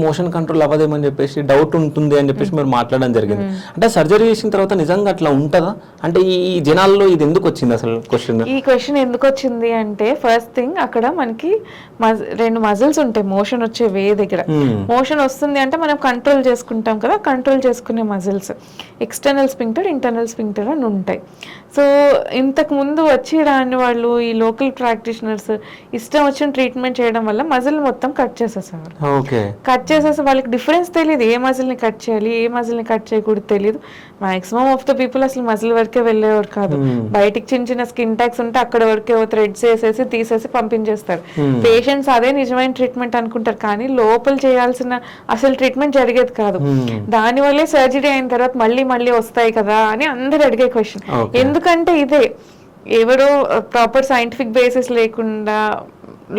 Motion control అవ్వదేమని చెప్పేసి doubt ఉంటుంది అని చెప్పేసి మీరు మాట్లాడడం జరిగింది. అంటే సర్జరీ చేసిన తర్వాత నిజంగా అట్లా ఉంటుందా? అంటే ఈ జనాల్లో ఇది ఎందుకు వచ్చింది అసలు క్వశ్చన్? ఈ క్వశ్చన్ ఎందుకు వచ్చింది అంటే ఫస్ట్ థింగ్ అక్కడ మనకి రెండు మజిల్స్ ఉంటాయి మోషన్ వచ్చే వే దగ్గర. మోషన్ వస్తుంది అంటే మనం కంట్రోల్ చేసుకుంటాం కదా, కంట్రోల్ చేసుకునే muscles external sphincter, internal sphincter అని ఉంటాయి. సో ఇంతకు ముందు వచ్చి రాని వాళ్ళు ఈ లోకల్ ప్రాక్టీషనర్స్ ఇష్టం వచ్చిన ట్రీట్మెంట్ చేయడం వల్ల మజిల్ మొత్తం కట్ చేసేసారు. కట్ చేసేసి వాళ్ళకి డిఫరెన్స్ తెలియదు, ఏ మజిల్ని కట్ చేయాలి, ఏ మజిల్ని కట్ చేయకూడదు తెలియదు. మాక్సిమం ఆఫ్ ద పీపుల్ అసలు మజిల్ వరకే వెళ్ళేవారు కాదు. బయటికి చిన్న చిన్న స్కిన్ ట్యాక్స్ ఉంటే అక్కడ వరకే థ్రెడ్స్ వేసేసి తీసేసి పంపించేస్తారు. పేషెంట్స్ అదే నిజమైన ట్రీట్మెంట్ అనుకుంటారు, కానీ లోపల చేయాల్సిన అసలు ట్రీట్మెంట్ జరిగేది కాదు. దానివల్లే సర్జరీ అయిన తర్వాత మళ్ళీ మళ్ళీ వస్తాయి కదా అని అందరు అడిగే క్వశ్చన్. ఎందుకంటే ఇదే ఎవరో ప్రాపర్ సైంటిఫిక్ బేసిస్ లేకుండా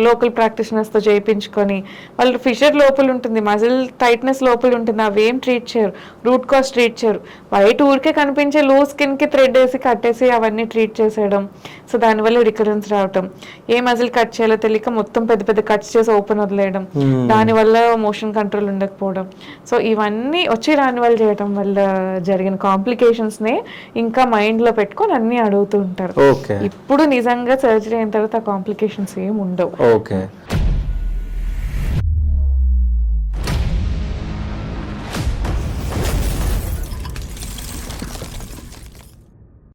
లోకల్ ప్రాక్టీషనర్స్తో చేయించుకొని వాళ్ళు ఫిషర్ లోపల ఉంటుంది, మజిల్ టైట్నెస్ లోపల ఉంటుంది, అవేం ట్రీట్ చేయరు, రూట్ కాజ్ ట్రీట్ చేయరు. బయట ఊరికే కనిపించే లూజ్ స్కిన్కి థ్రెడ్ వేసి కట్టేసి అవన్నీ ట్రీట్ చేసేయడం. సో దానివల్ల రికరెన్స్ రావటం, ఏ మజిల్ కట్ చేయాలో తెలియక మొత్తం పెద్ద పెద్ద కట్స్ చేసి ఓపెన్ వదిలేయడం, దానివల్ల మోషన్ కంట్రోల్ ఉండకపోవడం. సో ఇవన్నీ వచ్చి రాని వాళ్ళు చేయడం వల్ల జరిగిన కాంప్లికేషన్స్నే ఇంకా మైండ్లో పెట్టుకొని అన్నీ అడుగుతూ ఉంటారు. ఇప్పుడు నిజంగా సర్జరీ అయిన తర్వాత ఆ కాంప్లికేషన్స్ ఏమి ఉండవు. ఓకే.